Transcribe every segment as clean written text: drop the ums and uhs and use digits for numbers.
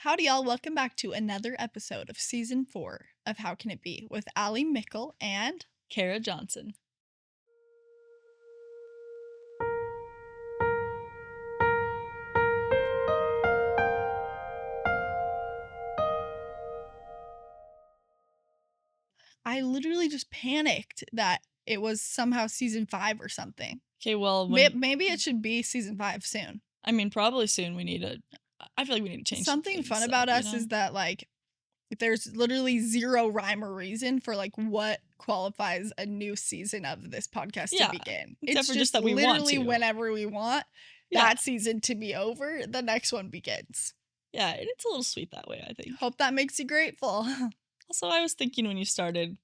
Howdy, y'all. Welcome back to another episode of Season 4 of How Can It Be with Allie Mickle and Kara Johnson. I literally just panicked that it was somehow Season 5 or something. Okay, well, Maybe it should be Season 5 soon. I mean, probably soon I feel like we need to change Something things fun up, about you us know? is that, like, there's literally zero rhyme or reason for, like, what qualifies a new season of this podcast to Yeah, begin. except It's for just just that we want literally to. whenever we want Yeah. that season to be over, the next one begins. Yeah, and it's a little sweet that way, I think. Hope that makes you grateful. Also, I was thinking when you started,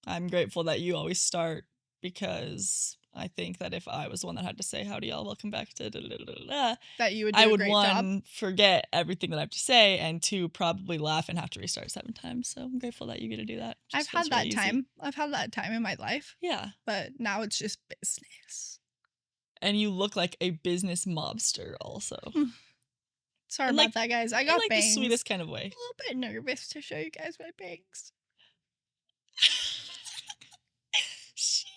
I'm grateful that you always start because I think that if I was the one that had to say, howdy y'all, welcome back to That you would do I a would, great job. one, forget everything that I have to say, and two, probably laugh and have to restart 7 times. So I'm grateful that you get to do that. I've had that time. I've had that time in my life. Yeah. But now it's just business. And you look like a business mobster also. Sorry And, about that, guys. I got in, bangs. the sweetest kind of way. A little bit nervous to show you guys my bangs. She's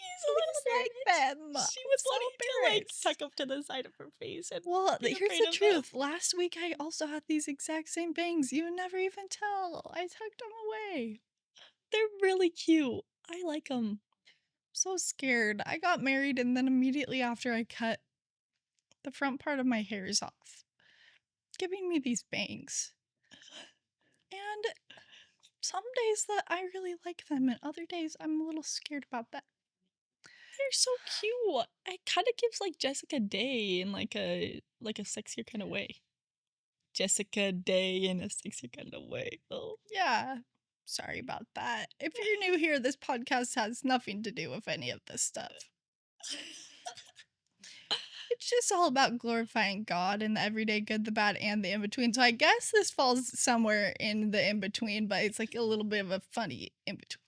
Like them. She was wanting to like tuck up to the side of her face. And well, here's the truth. Last week I also had these exact same bangs. You would never even tell. I tucked them away. They're really cute. I like them. So scared. I got married and then immediately after I cut the front part of my hairs off, giving me these bangs. And some days that I really like them, and other days I'm a little scared about that. They're so cute. It kind of gives like Jessica Day in like a sexier kind of way. Jessica Day in a sexier kind of way. Oh yeah. Sorry about that. If you're new here, this podcast has nothing to do with any of this stuff. It's just all about glorifying God and the everyday good, the bad, and the in-between. So I guess this falls somewhere in the in-between, but it's like a little bit of a funny in-between.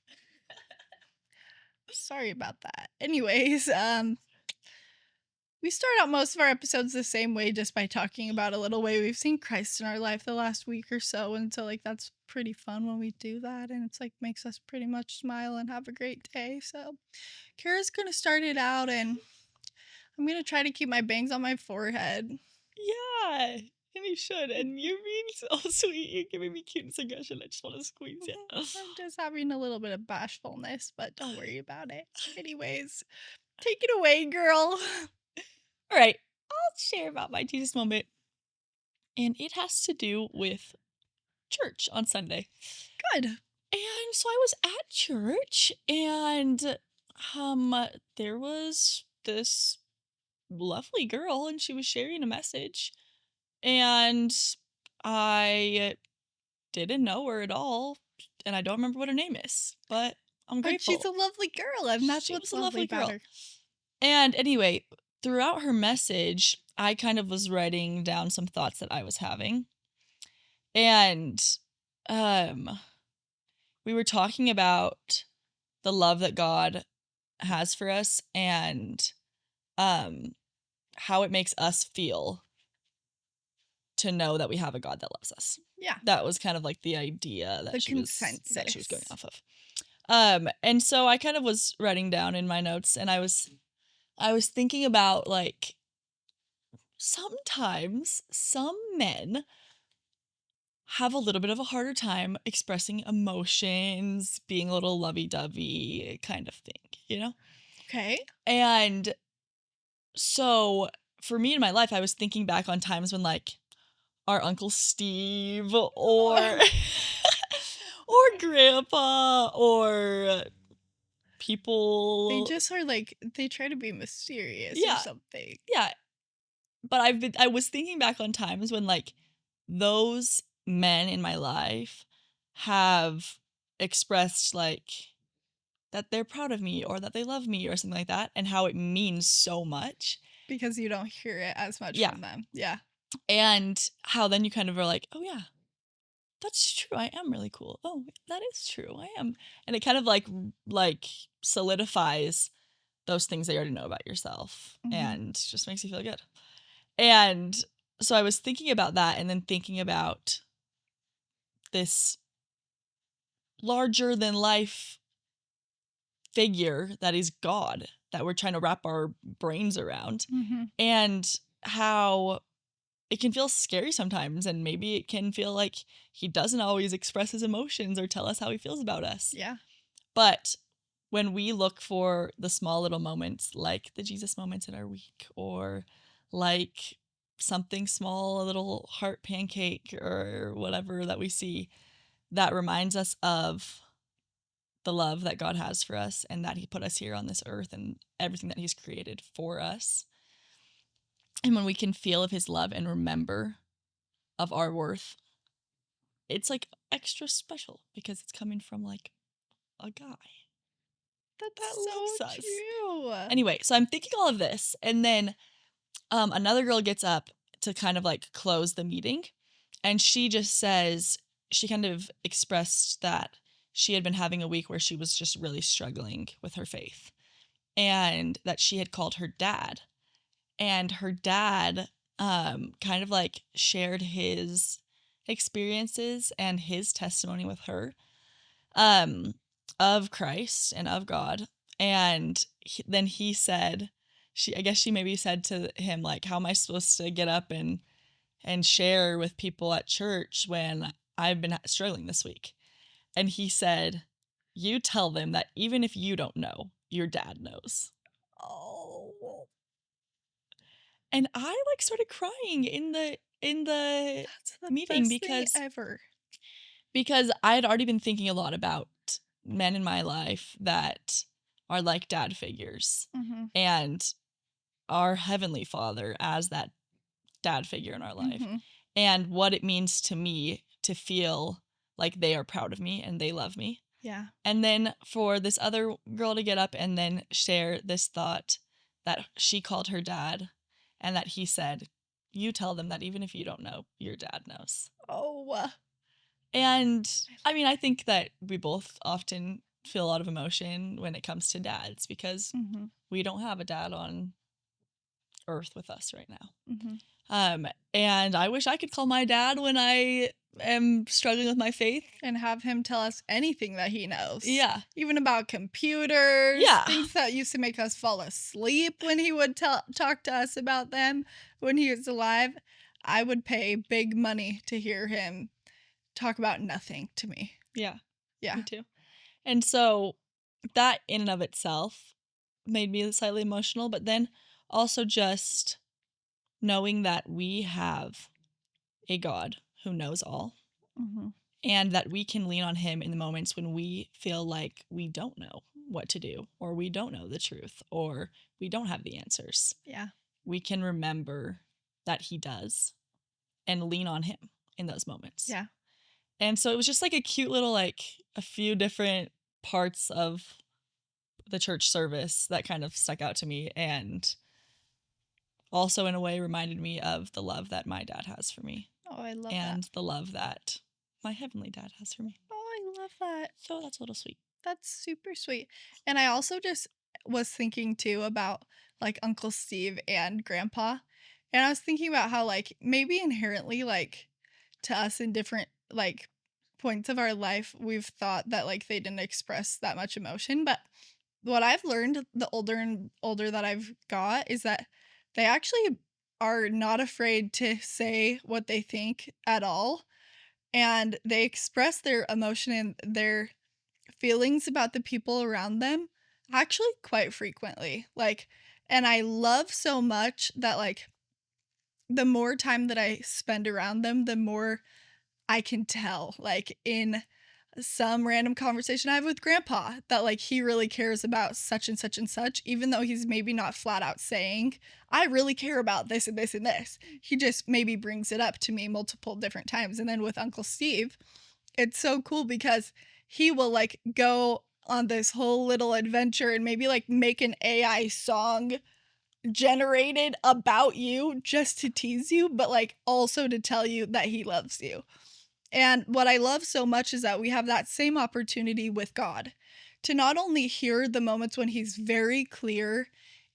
Sorry about that. Anyways, we start out most of our episodes the same way, just by talking about a little way we've seen Christ in our life the last week or so. And so, like, that's pretty fun when we do that. And it's like makes us pretty much smile and have a great day. So Kara's going to start it out, and I'm going to try to keep my bangs on my forehead. yeah, and you should. And you're being so sweet. You're giving me cutness and aggression. I just want to squeeze you. I'm just having a little bit of bashfulness, but don't worry about it. Anyways, take it away, girl. All right, I'll share about my Jesus moment. And it has to do with church on Sunday. Good. And so I was at church, and there was this lovely girl, and she was sharing a message, and I didn't know her at all, and I don't remember what her name is, but I'm grateful. But she's a lovely girl, and that's what's lovely about her. And anyway, throughout her message, I kind of was writing down some thoughts that I was having, and we were talking about the love that God has for us, and how it makes us feel to know that we have a God that loves us. Yeah. That was kind of like the idea that she was going off of. And so I kind of was writing down in my notes, and I was thinking about, like, sometimes some men have a little bit of a harder time expressing emotions, being a little lovey-dovey kind of thing, you know? Okay. And so for me in my life, I was thinking back on times when, like, our Uncle Steve or or Grandpa or people, they just are like, they try to be mysterious or something. Yeah. But I was thinking back on times when, like, those men in my life have expressed, like, that they're proud of me or that they love me or something like that, and how it means so much. Because you don't hear it as much from them. Yeah. And how then you kind of are like, oh yeah, that's true. I am really cool. Oh, that is true. I am. And it kind of like solidifies those things that you already know about yourself, and just makes you feel good. And so I was thinking about that, and then thinking about this larger than life figure that is God that we're trying to wrap our brains around, Mhm. and how it can feel scary sometimes, and maybe it can feel like he doesn't always express his emotions or tell us how he feels about us. Yeah. But when we look for the small little moments, like the Jesus moments in our week, or like something small, a little heart pancake or whatever that we see, that reminds us of the love that God has for us and that he put us here on this earth and everything that he's created for us. And when we can feel of his love and remember of our worth, it's like extra special because it's coming from like a guy That's that so loves us. true. Anyway, so I'm thinking all of this, and then another girl gets up to kind of like close the meeting, and she just says, she kind of expressed that she had been having a week where she was just really struggling with her faith, and that she had called her dad, and her dad kind of like shared his experiences and his testimony with her um of Christ and of God. And then he said, I guess she maybe said to him, like, how am I supposed to get up and share with people at church when I've been struggling this week? And he said, you tell them that even if you don't know, your dad knows. Oh, And I like started crying in the that's the meeting best thing because ever. I had already been thinking a lot about men in my life that are like dad figures, Mhm. and our heavenly Father as that dad figure in our life, Mhm. and what it means to me to feel like they are proud of me and they love me. Yeah. And then for this other girl to get up and then share this thought that she called her dad and that he said, you tell them that even if you don't know, your dad knows. Oh, And I mean, I think that we both often feel a lot of emotion when it comes to dads because mhm. we don't have a dad on earth with us right now. Mhm. And I wish I could call my dad when I am struggling with my faith. And have him tell us anything that he knows. Yeah. Even about computers, Yeah. things that used to make us fall asleep when he would talk to us about them when he was alive. I would pay big money to hear him talk about nothing to me. Yeah. Yeah. Me too. And so that in and of itself made me slightly emotional, but then also just knowing that we have a God who knows all Mm-hmm. and that we can lean on him in the moments when we feel like we don't know what to do or we don't know the truth or we don't have the answers. Yeah. We can remember that he does and lean on him in those moments. Yeah. And so it was just like a cute little, like a few different parts of the church service that kind of stuck out to me and also in a way reminded me of the love that my dad has for me Oh, I love that. and the love that my heavenly dad has for me. Oh, I love that. So that's a little sweet. That's super sweet. And I also just was thinking too about like Uncle Steve and Grandpa. And I was thinking about how like maybe inherently like to us in different like points of our life we've thought that like they didn't express that much emotion, but what I've learned the older and older that I've got is that they actually are not afraid to say what they think at all, and they express their emotion and their feelings about the people around them actually quite frequently. Like, and I love so much that, like, the more time that I spend around them, the more I can tell, like, in some random conversation I have with grandpa that like he really cares about such and such and such, even though he's maybe not flat out saying, I really care about this and this and this. He just maybe brings it up to me multiple different times. And then with Uncle Steve, it's so cool because he will like go on this whole little adventure and maybe like make an AI song generated about you just to tease you, but like also to tell you that he loves you. And what I love so much is that we have that same opportunity with God to not only hear the moments when he's very clear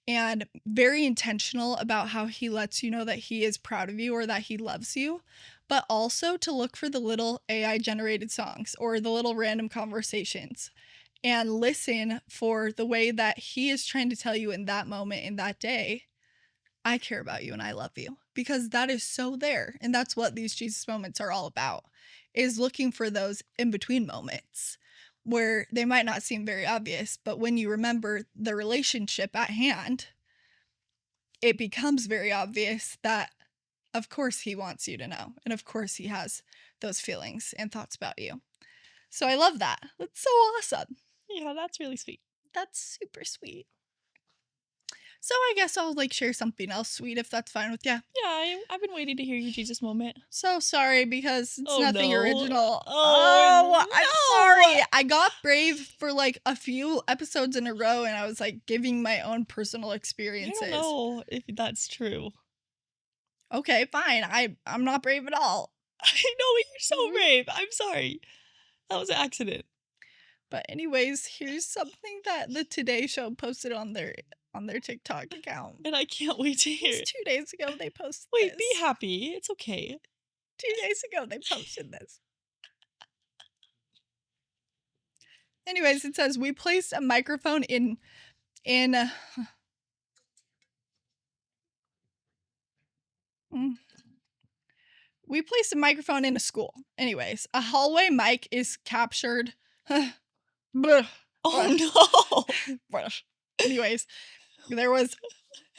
and very intentional about how he lets you know that he is proud of you or that he loves you, but also to look for the little AI generated songs or the little random conversations and listen for the way that he is trying to tell you in that moment, in that day, I care about you and I love you, because that is so there. And that's what these Jesus moments are all about, is looking for those in between moments where they might not seem very obvious, but when you remember the relationship at hand, it becomes very obvious that of course he wants you to know, and of course he has those feelings and thoughts about you. So I love that. That's so awesome. Yeah, that's really sweet. That's super sweet. So I guess I'll share something else sweet if that's fine with you. Yeah, I've been waiting to hear your Jesus moment. So sorry because it's Oh, nothing no. original. Oh, I'm no. sorry. I got brave for a few episodes in a row and I was giving my own personal experiences. I don't know if that's true. Okay, fine. I'm not brave at all. I know you're so brave. I'm sorry. That was an accident. But anyways, here's something that the Today Show posted on their TikTok account. And I can't wait to hear it. 2 days ago they posted Wait, this. be happy. It's okay. 2 days ago they posted this. Anyways, it says we placed a microphone in we placed a microphone in a school. Anyways, a hallway mic is captured. Oh no. Anyways, there was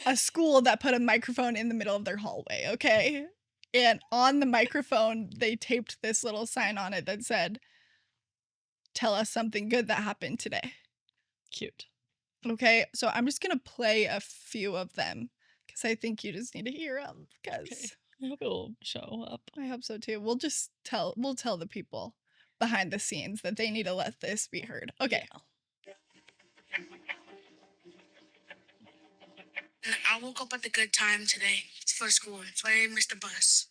a school that put a microphone in the middle of their hallway, okay? And on the microphone, they taped this little sign on it that said, "Tell us something good that happened today." Cute. Okay, so I'm just gonna play a few of them because I think you just need to hear them. Because Okay. I hope it will show up. I hope so too. We'll tell the people behind the scenes that they need to let this be heard. Okay. I woke up at the good time today for school, so I didn't miss the bus.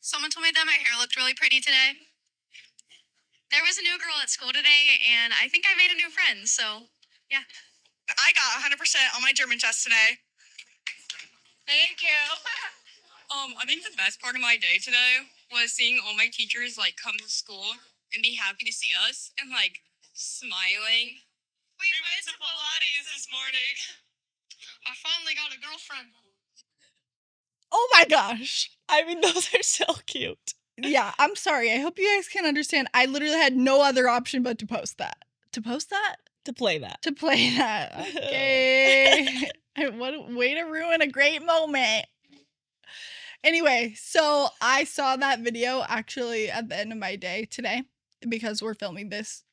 Someone told me that my hair looked really pretty today. There was a new girl at school today, and I think I made a new friend, so yeah. I got 100% on my German test today. Thank you. I think the best part of my day today was seeing all my teachers come to school and be happy to see us and smiling. We went to Pilates this morning. I finally got a girlfriend. Oh my gosh. I mean, those are so cute. Yeah, I'm sorry. I hope you guys can understand. I literally had no other option but to post that. To post that? To play that. To play that. Okay. What a way to ruin a great moment. Anyway, so I saw that video actually at the end of my day today because we're filming this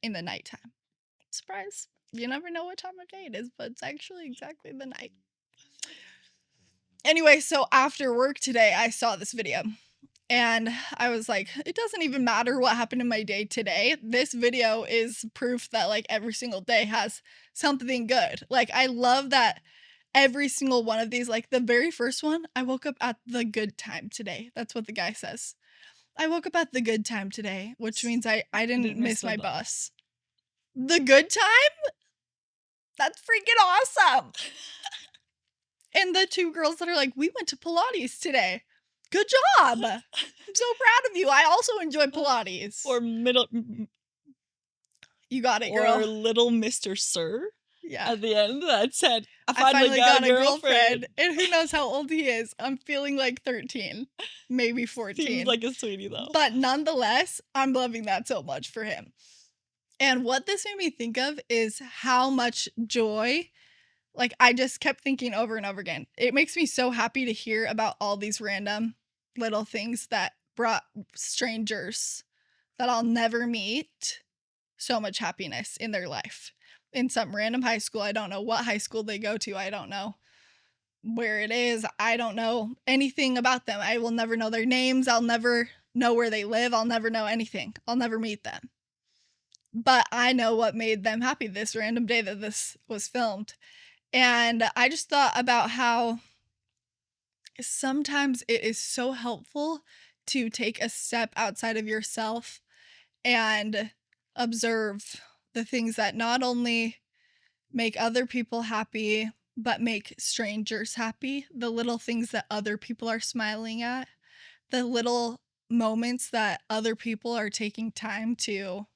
in the nighttime. Surprise. You never know what time of day it is, but it's actually exactly the night. Anyway, so after work today, I saw this video. And I was like, it doesn't even matter what happened in my day today. This video is proof that every single day has something good. I love that every single one of these, the very first one, I woke up at the good time today. That's what the guy says. I woke up at the good time today, which means I didn't miss my bus. The good time? That's freaking awesome. And the two girls that are we went to Pilates today. Good job. I'm so proud of you. I also enjoy Pilates. Or You got it, girl. Or little Mr. Sir. Yeah. At the end that said, I finally got a girlfriend. And who knows how old he is. I'm feeling 13, maybe 14. Seems like a sweetie though. But nonetheless, I'm loving that so much for him. And what this made me think of is how much joy, I just kept thinking over and over again. It makes me so happy to hear about all these random little things that brought strangers that I'll never meet so much happiness in their life. In some random high school. I don't know what high school they go to. I don't know where it is. I don't know anything about them. I will never know their names. I'll never know where they live. I'll never know anything. I'll never meet them. But I know what made them happy this random day that this was filmed. And I just thought about how sometimes it is so helpful to take a step outside of yourself and observe the things that not only make other people happy, but make strangers happy. The little things that other people are smiling at. the little moments that other people are taking time to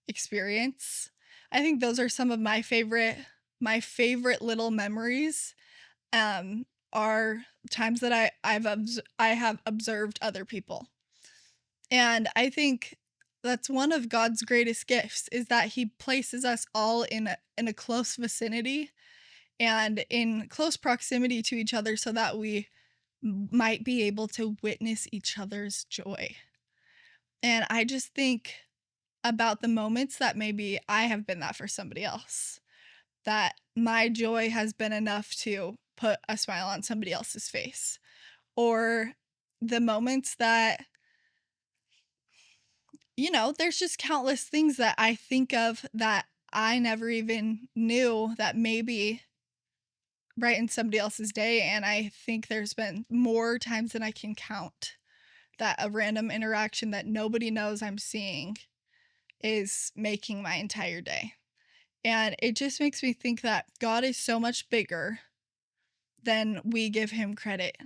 experience. I think those are some of my favorite little memories. Are times that I have observed other people. And I think that's one of God's greatest gifts, is that he places us all in a close vicinity and in close proximity to each other so that we might be able to witness each other's joy. And I just think about the moments that maybe I have been that for somebody else, that my joy has been enough to put a smile on somebody else's face, or the moments that, there's just countless things that I think of that I never even knew that maybe brighten somebody else's day. And I think there's been more times than I can count that a random interaction that nobody knows I'm seeing is making my entire day. And it just makes me think that God is so much bigger than we give him credit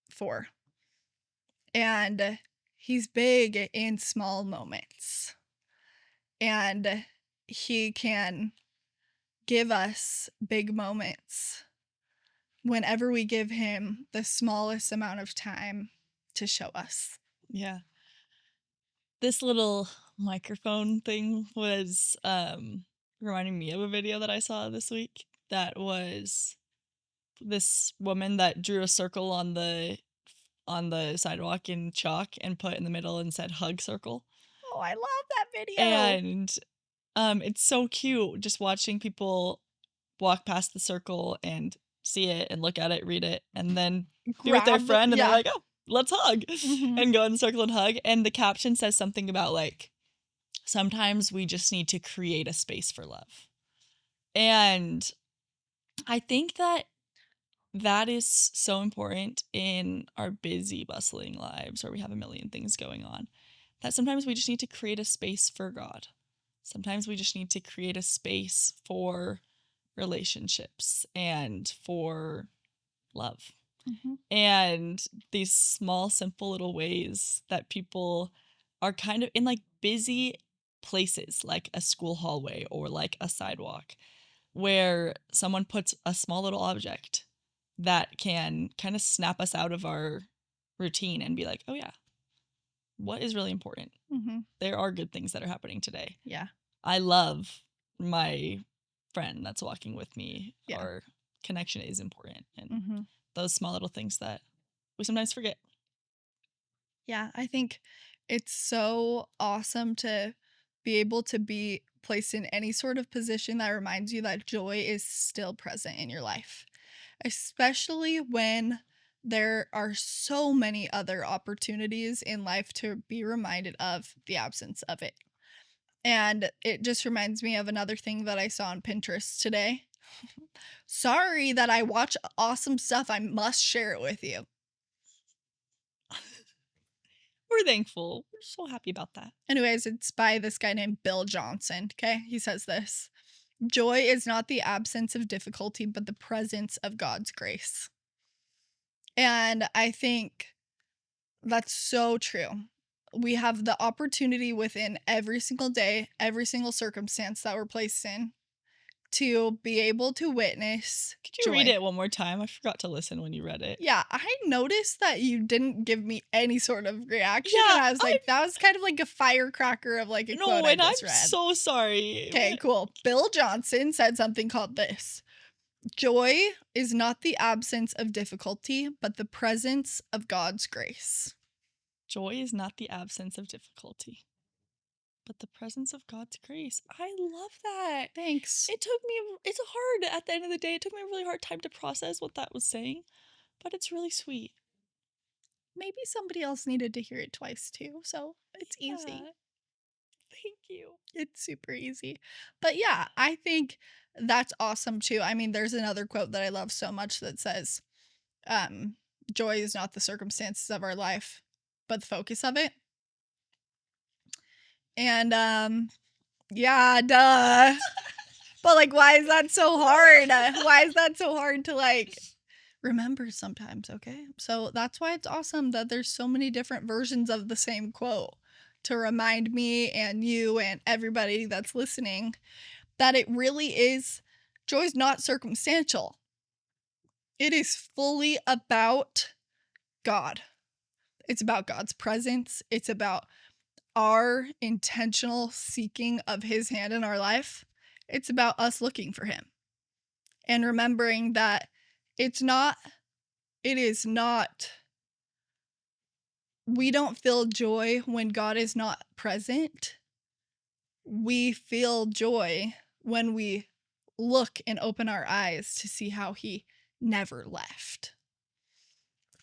for. And he's big in small moments. And he can give us big moments whenever we give him the smallest amount of time to show us. Yeah. This little microphone thing was reminding me of a video that I saw this week that was this woman that drew a circle on the sidewalk in chalk and put in the middle and said hug circle. Oh, I love that video. And it's so cute just watching people walk past the circle and see it and look at it, read it, and then be with their friend and they're like, oh, let's hug, and go in the circle and hug. And the caption says something about like, sometimes we just need to create a space for love. And I think that is so important in our busy, bustling lives where we have a million things going on, that sometimes we just need to create a space for God. Sometimes we just need to create a space for relationships and for love. And these small, simple little ways that people are kind of in like busy places, like a school hallway or like a sidewalk, where someone puts a small little object that can kind of snap us out of our routine and be like, oh yeah, what is really important? There are good things that are happening today. Yeah. I love my friend that's walking with me. Yeah. Our connection is important. And those small little things that we sometimes forget. Yeah, I think it's so awesome to be able to be placed in any sort of position that reminds you that joy is still present in your life, especially when there are so many other opportunities in life to be reminded of the absence of it. And it just reminds me of another thing that I saw on Pinterest today. Sorry that I watch awesome stuff. I must share it with you. We're thankful. We're so happy about that. Anyways, it's by this guy named Bill Johnson, okay? He says this: joy is not the absence of difficulty, but the presence of God's grace. And I think that's so true. We have the opportunity within every single day, every single circumstance that we're placed in, to be able to witness. Could you read it one more time? I forgot to listen when you read it. Yeah, I noticed that you didn't give me any sort of reaction. Yeah, and I was like, that was kind of like a firecracker of like a quote I just read. I'm so sorry. Okay, cool. Bill Johnson said something called this: joy is not the absence of difficulty, but the presence of God's grace. Joy is not the absence of difficulty, but the presence of God's grace. I love that. Thanks. It's hard at the end of the day. It took me a really hard time to process what that was saying, but it's really sweet. Maybe somebody else needed to hear it twice too, so it's easy. Thank you. It's super easy. But yeah, I think that's awesome too. I mean, there's another quote that I love so much that says, joy is not the circumstances of our life, but the focus of it. And yeah, duh. But like, why is that so hard? Why is that so hard to like remember sometimes, okay? So that's why it's awesome that there's so many different versions of the same quote to remind me and you and everybody that's listening that it really is, joy's not circumstantial. It is fully about God. It's about God's presence. It's about our intentional seeking of his hand in our life. It's about us looking for him and remembering that it is not, we don't feel joy when God is not present. We feel joy when we look and open our eyes to see how he never left.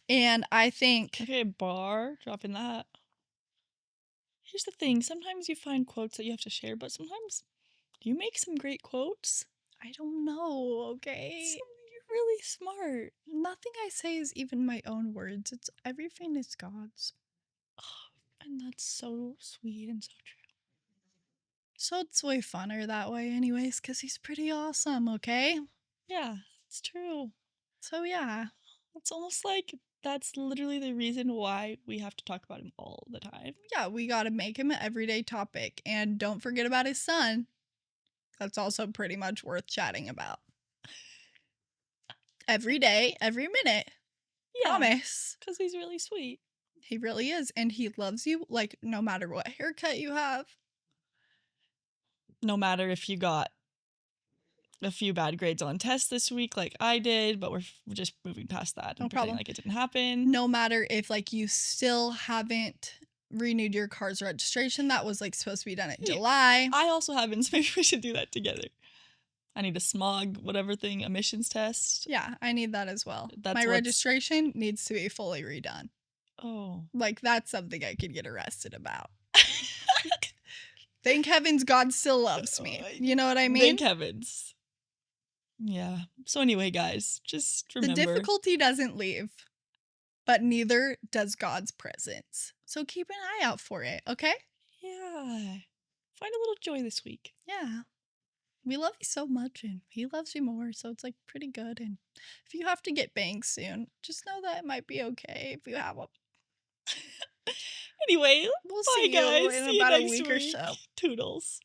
And I think, Okay, bar, dropping that. Here's the thing. Sometimes you find quotes that you have to share, but sometimes you make some great quotes. I don't know, okay? You're really smart. Nothing I say is even my own words. It's everything is God's. And that's so sweet and so true. So it's way funner that way anyways, because he's pretty awesome, okay? Yeah, it's true. So yeah. It's almost like that's literally the reason why we have to talk about him all the time. Yeah, we gotta make him an everyday topic. And don't forget about his son. That's also pretty much worth chatting about. Every day, every minute. Yeah, Promise. because he's really sweet. He really is. And he loves you, like, no matter what haircut you have. No matter if you got a few bad grades on tests this week like I did, but we're just moving past that and No pretending problem. like it didn't happen. No matter if, like, you still haven't renewed your car's registration. That was, like, supposed to be done in Yeah. July. I also haven't, so maybe we should do that together. I need a smog, whatever thing, emissions test. Yeah, I need that as well. That's My what's- registration needs to be fully redone. Oh. Like, that's something I could get arrested about. Thank heavens God still loves me. You know what I mean? Thank heavens. Yeah. So anyway, guys, just remember. The difficulty doesn't leave, but neither does God's presence. So keep an eye out for it, okay? Yeah. Find a little joy this week. Yeah. We love you so much, and he loves you more, so it's, like, pretty good. And if you have to get bangs soon, just know that it might be okay if you have them. Anyway, We'll bye see guys. you in See you about a next week or so. Toodles.